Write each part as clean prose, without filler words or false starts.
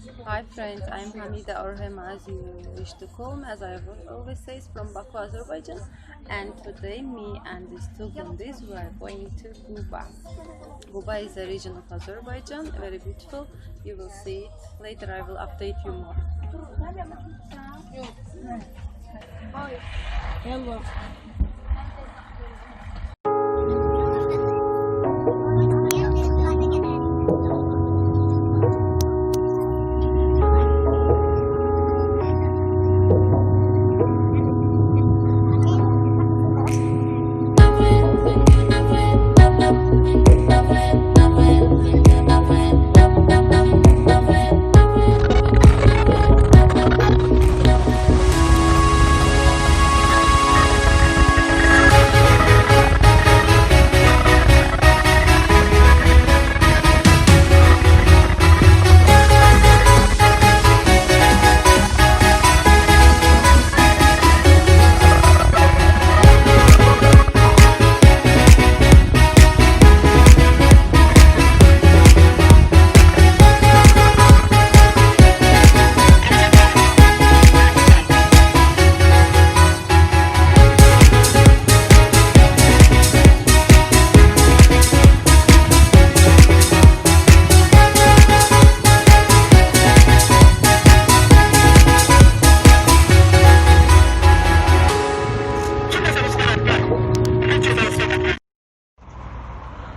Hi friends, I'm Hamida or Hema as you wish to call me, as I always say, from Baku, Azerbaijan. And today me and these two Gundis we are going to Guba. Guba is a region of Azerbaijan, very beautiful. You will see it later. I will update you more.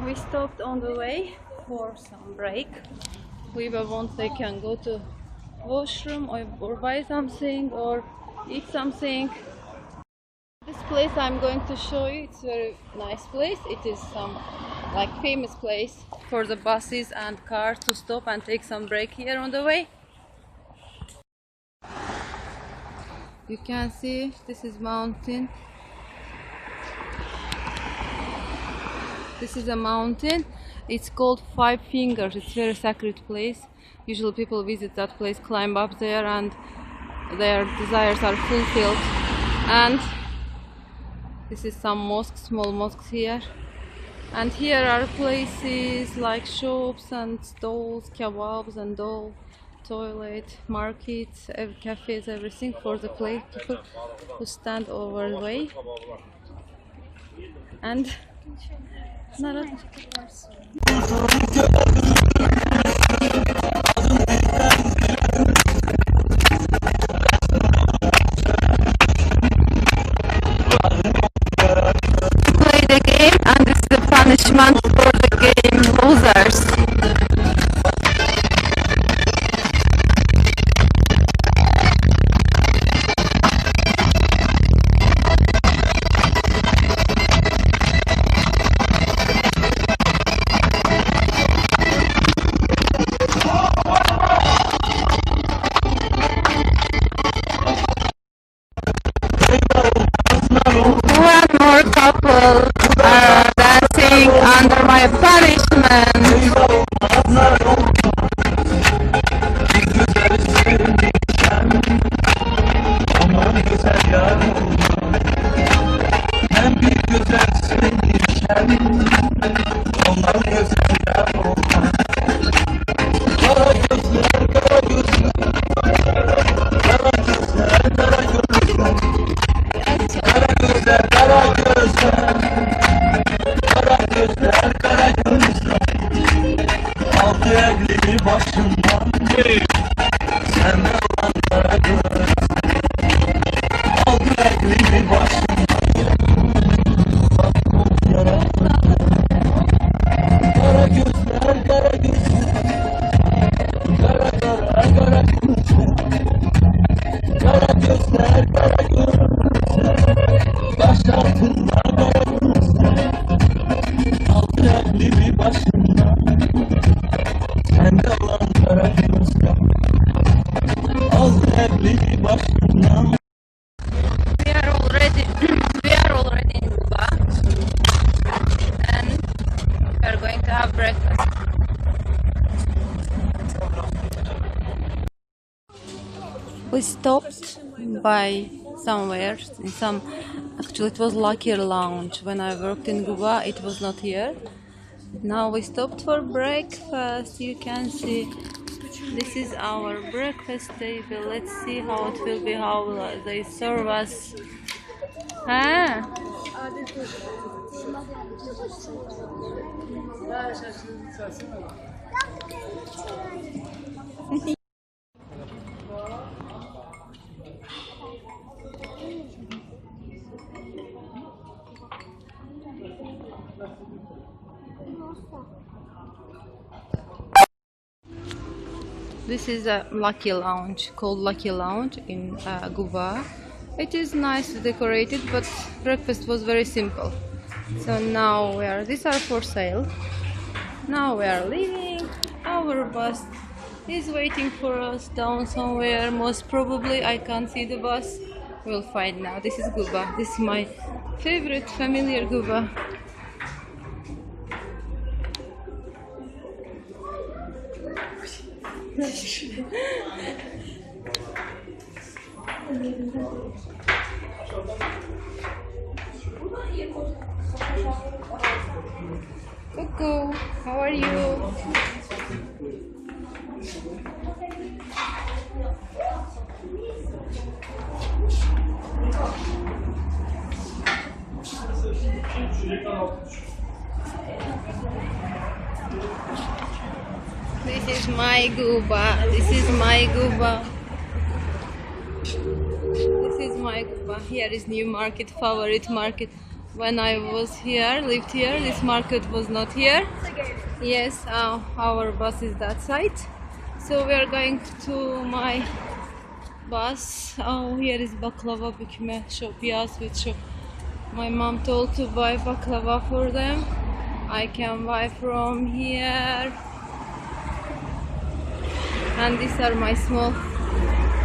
We stopped on the way for some break. We were once they can go to washroom or buy something or eat something. This place I'm going to show you, it's a very nice place. It is some like famous place for the buses and cars to stop and take some break here on the way. You can see this is mountain. This is a mountain. It's called Five Fingers. It's a very sacred place. Usually people visit that place, climb up there, and their desires are fulfilled. And this is some mosques, small mosques here. And here are places like shops and stalls, kebabs and all, toilet, markets, cafes, everything for the people who stand over the way. And Ladies play the game, and this is the punishment for the game losers. One more couple are dancing under my punishment. We are already in Guba, and we are going to have breakfast. We stopped by somewhere in some. Actually, it was Luckier Lounge. When I worked in Guba, it was not here. Now we stopped for breakfast. You can see This is our breakfast table. Let's see how it will be, how they serve us. Ah. This is a Lucky Lounge, called Lucky Lounge in Guba. It is nicely decorated, but breakfast was very simple. So now these are for sale. Now we are leaving. Our bus is waiting for us down somewhere. Most probably, I can't see the bus. We'll find now. This is Guba. This is my favorite familiar Guba. Cuckoo, how are you? This is my Guba. This is my Guba. This is my Guba. Here is new market, favorite market. When I was here, lived here, this market was not here. Yes, our bus is that side. So we are going to my bus. Oh, here is baklava bükme shop. Yes, with shop. My mom told to buy baklava for them. I can buy from here. And these are my small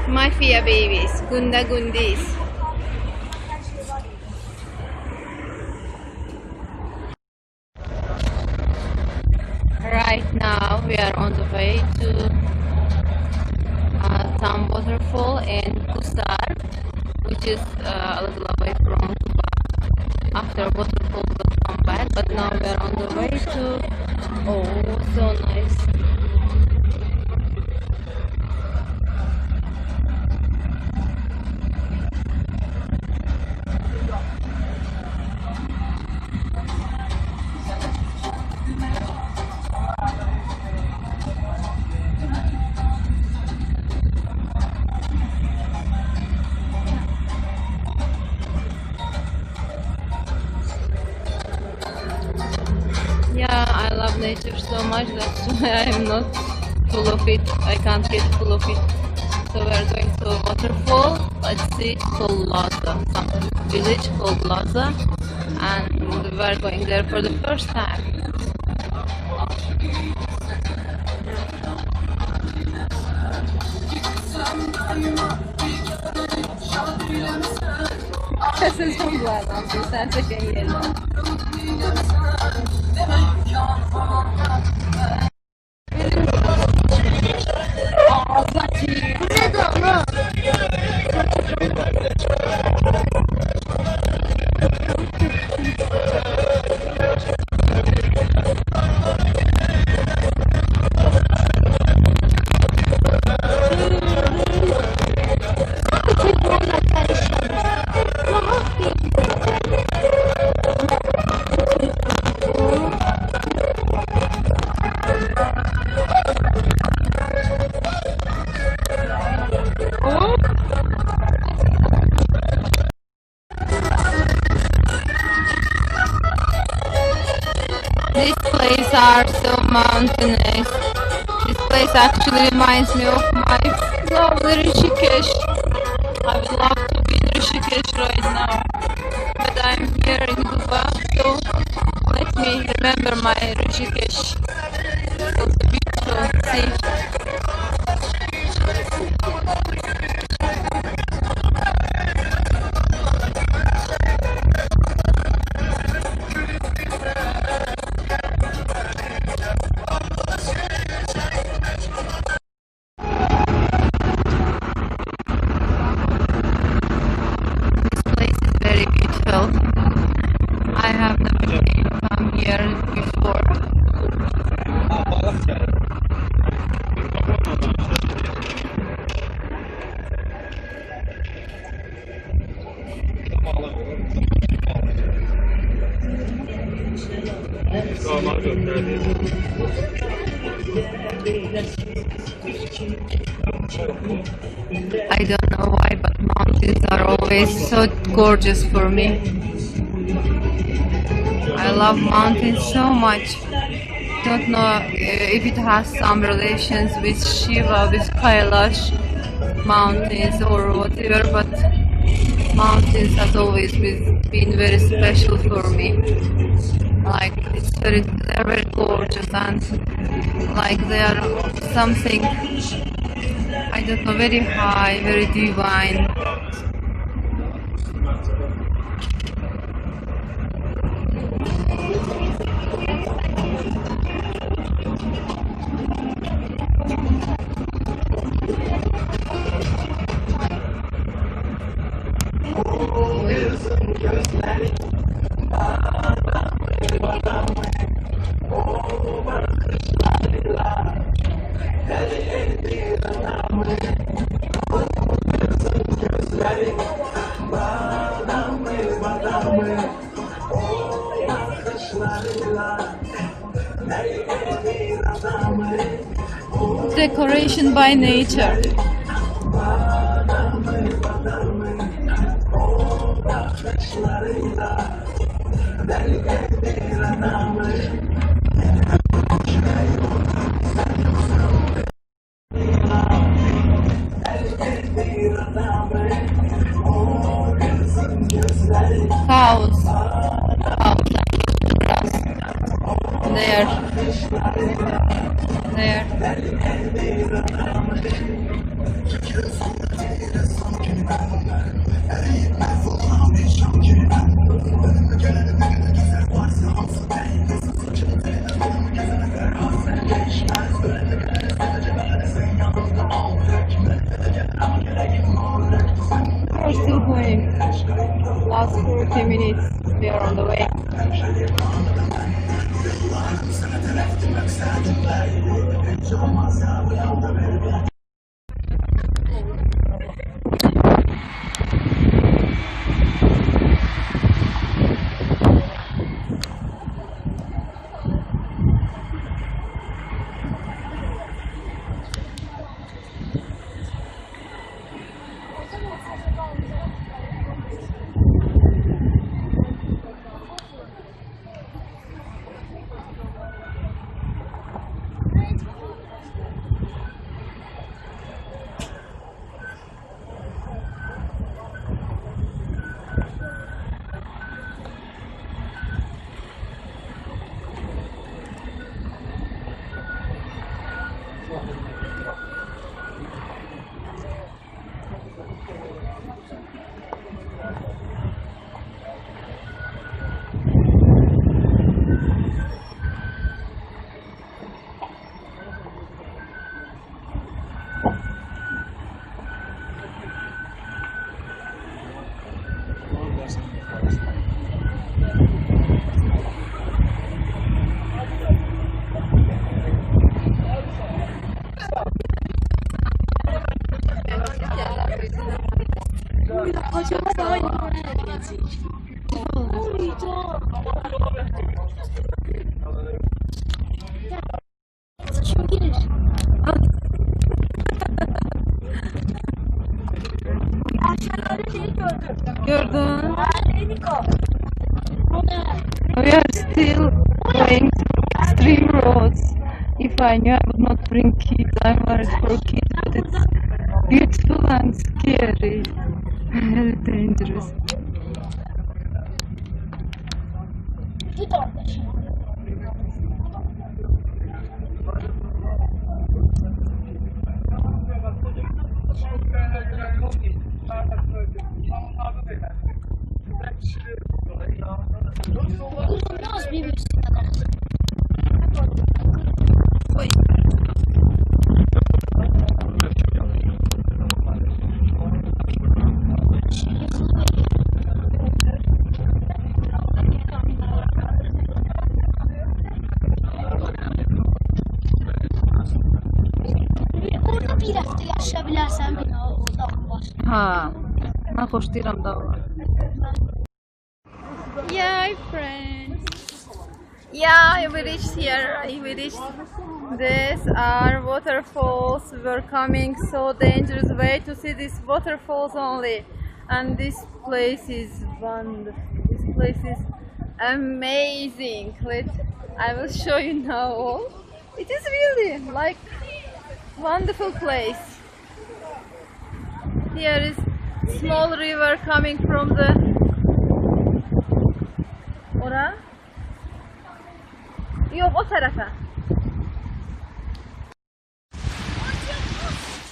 mafia babies, Gunda Gundis. Right now we are on the way to Laza Waterfall in Gusar, which is a little away from Guba. After waterfall we'll come back, but now we are on the way to, oh, so nice. Yeah, I love nature so much, that's why I'm not full of it. I can't get full of it. So we're going to a waterfall. Let's see, it's called Laza, some village called Laza, and we're going there for the first time. Essa é uma não sei se quem é. These places are so mountainous. This place actually reminds me of my lovely Rishikesh. I would love to be in Rishikesh right now, but I'm here in Guba, so let me remember my Rishikesh. It was beautiful. See? I have never come here before. I don't know why, but mountains are always so gorgeous for me. I love mountains so much. Don't know if it has some relations with Shiva, with Kailash mountains or whatever, but mountains has always been very special for me. Like they're very gorgeous and like they are something, I don't know, very high, very divine. Decoration by nature. Cows. There. We're still going. Last 40 minutes. We are on the way. Gördün. We are still going through extreme roads. If I knew I would not bring kids, I'm worried for kids, but it's beautiful and scary. Very dangerous. Ha, mən xoşlayıram dağlar. Yay friends. Yeah, we reached here. We reached. These are waterfalls. We're coming so dangerous way to see these waterfalls only. And this place is wonderful. This place is amazing. I will show you now all. It is really like wonderful place. Here is small river coming from the ora. Yok, o tarafa.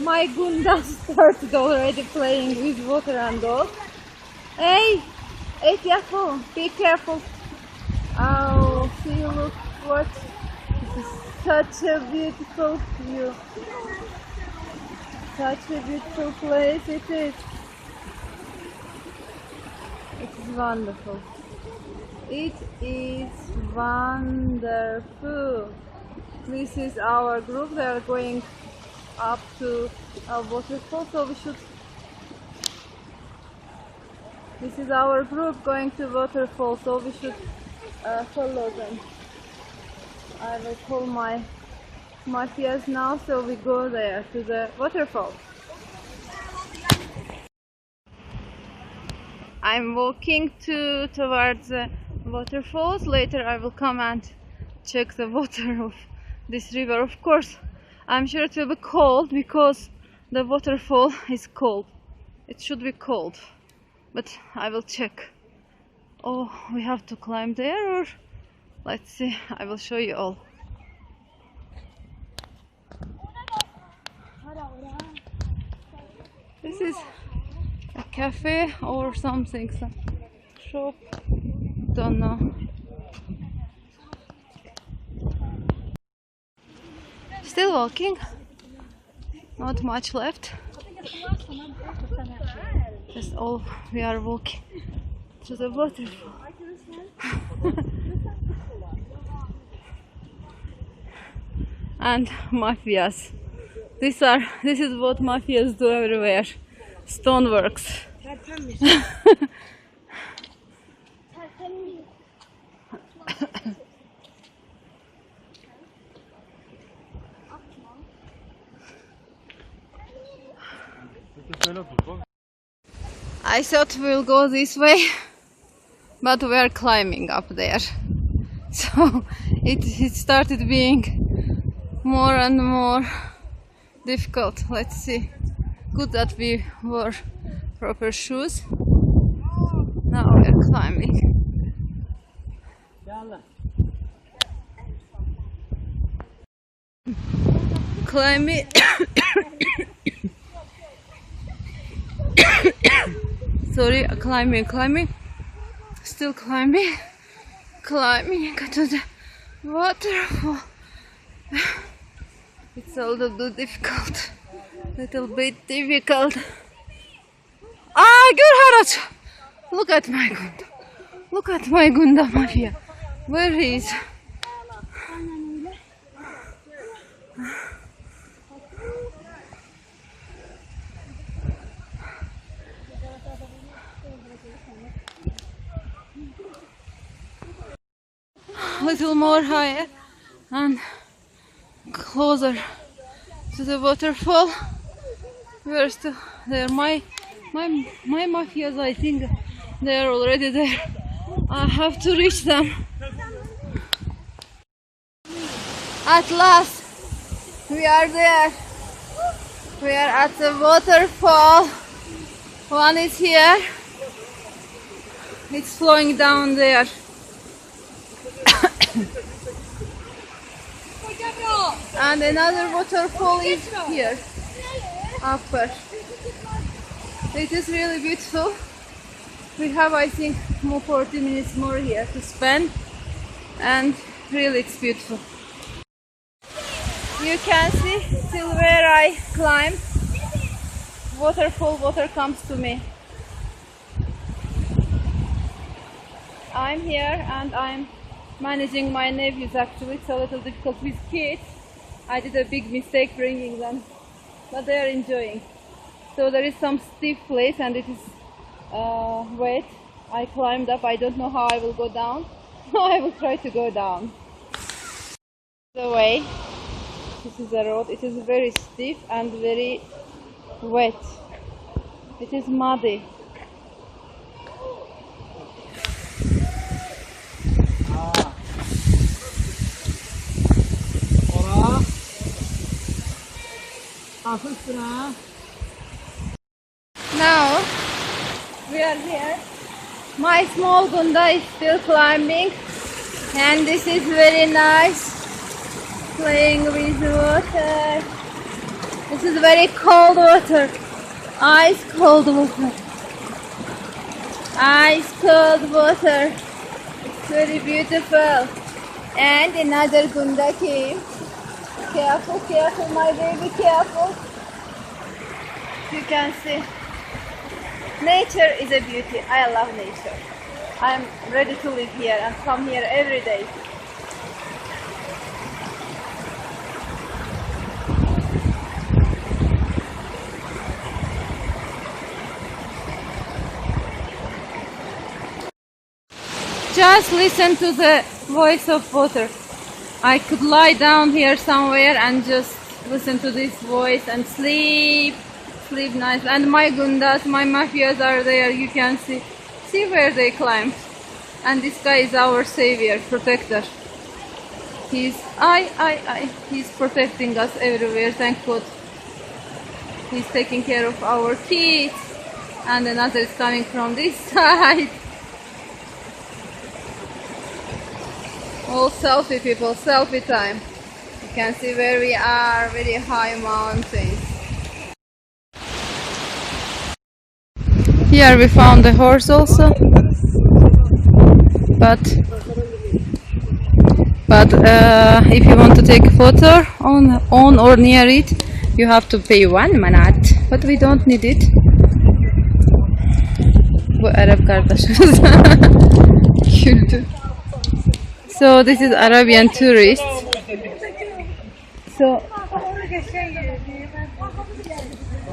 My Gunda started already playing with water and all. Hey, be careful, be careful. Oh, see, look what. This is such a beautiful view. Such a beautiful place it is. It is wonderful. It is wonderful. This is our group. They are going up to a waterfall, so we should. This is our group going to waterfall, so we should follow them. I will call my mafias now, so we go there to the waterfall. I'm walking towards the waterfalls. Later I will come and check the water of this river. Of course, I'm sure it will be cold because the waterfall is cold. It should be cold, but I will check. Oh, we have to climb there, or let's see. I will show you all. This is a cafe or something, some shop. Don't know. Still walking. Not much left. Just all we are walking to the waterfall. And mafias. This is what mafias do everywhere. Stoneworks. I thought we'll go this way, but we are climbing up there. So it started being more and more difficult. Let's see. Good that we wore proper shoes. Now we are climbing. Climbing. Sorry, climbing. Still climbing to the waterfall. It's a little bit difficult. Ah, good Haraj! Look at my Gunda. Look at my Gunda mafia. Where he is? A little more higher and closer to the waterfall. We're still there. My mafias, I think they are already there. I have to reach them. At last, we are there. We are at the waterfall. One is here. It's flowing down there. And another waterfall is here, upper. It is really beautiful. We have, I think, more 40 minutes more here to spend, and really it's beautiful. You can see till where I climb. Waterfall, water comes to me. I'm here and I'm managing my nephews. Actually, it's a little difficult with kids. I did a big mistake bringing them, but they are enjoying. So there is some steep place and it is wet. I climbed up. I don't know how I will go down, I will try to go down. The way. This is the road. It is very steep and very wet. It is muddy. Now we are here. My small Gunda is still climbing, and this is very nice. Playing with water. This is very cold water. Ice cold water. Ice cold water. It's very beautiful. And another Gunda came. Careful, careful, my baby, careful. You can see. Nature is a beauty. I love nature. I'm ready to live here and come here every day. Just listen to the voice of water. I could lie down here somewhere and just listen to this voice and sleep nice. And my Gundas, my Nephews are there. You can see where they climb. And this guy is our savior, protector. He's he's protecting us everywhere. Thank God. He's taking care of our kids. And another is coming from this side. All selfie people, selfie time. You can see where we are, very high mountains. Here we found a horse also, but if you want to take a photo on or near it, you have to pay 1 manat, but we don't need it. Bu Arap kardeşimiz güldü. So this is Arabian tourists. So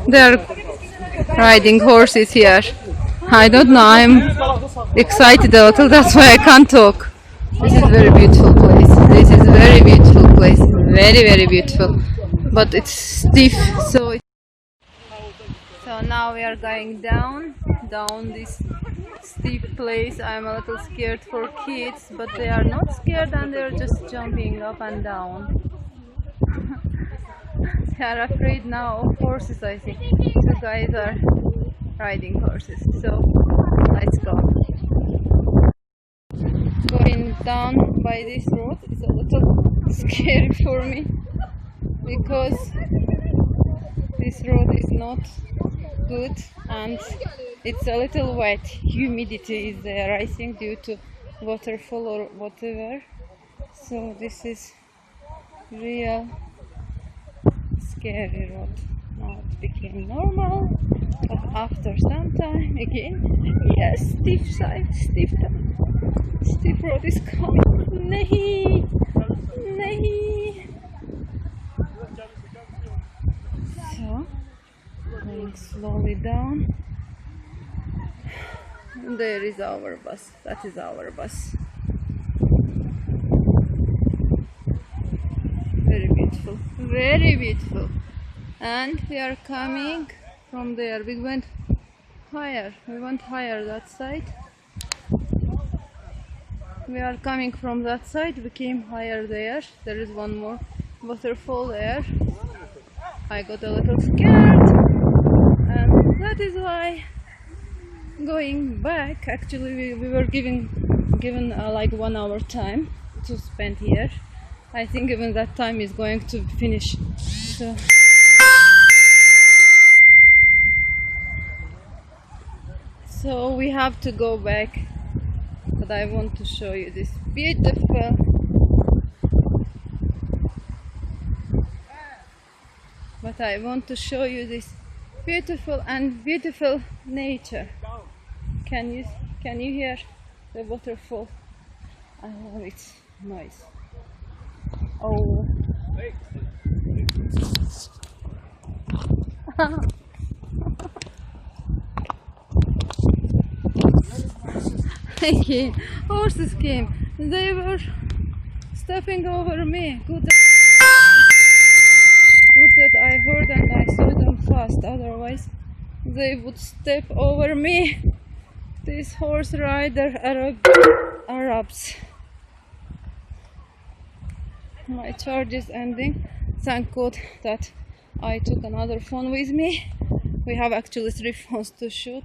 they're riding horses here. I don't know, I'm excited a little, that's why I can't talk. This is very beautiful place. This is very beautiful place. Very, very beautiful. But it's stiff, so now we are going down this steep place. I'm a little scared for kids, but they are not scared and they're just jumping up and down. They are afraid now of horses, I think. The guys are riding horses, so let's go. Going down by this road is a little scary for me because this road is not good and it's a little wet. Humidity is there, I think, due to waterfall or whatever. So this is real scary road. Now it became normal, but after some time again, yes, steep road is coming. Nahi, nahi. So going slowly down. And there is our bus. That is our bus. Very beautiful. Very beautiful. And we are coming from there. We went higher. We went higher that side. We are coming from that side. We came higher there. There is one more waterfall there. I got a little scared. And that is why going back, actually we were given like 1 hour time to spend here. I think even that time is going to finish. So we have to go back, but I want to show you this beautiful beautiful nature. Can you hear the waterfall? I love its noise. Oh. Again, horses came. They were stepping over me. Good that I heard and I saw them fast, otherwise they would step over me. These horse rider Arabs. My charge is ending. Thank God that I took another phone with me. We have actually 3 phones to shoot.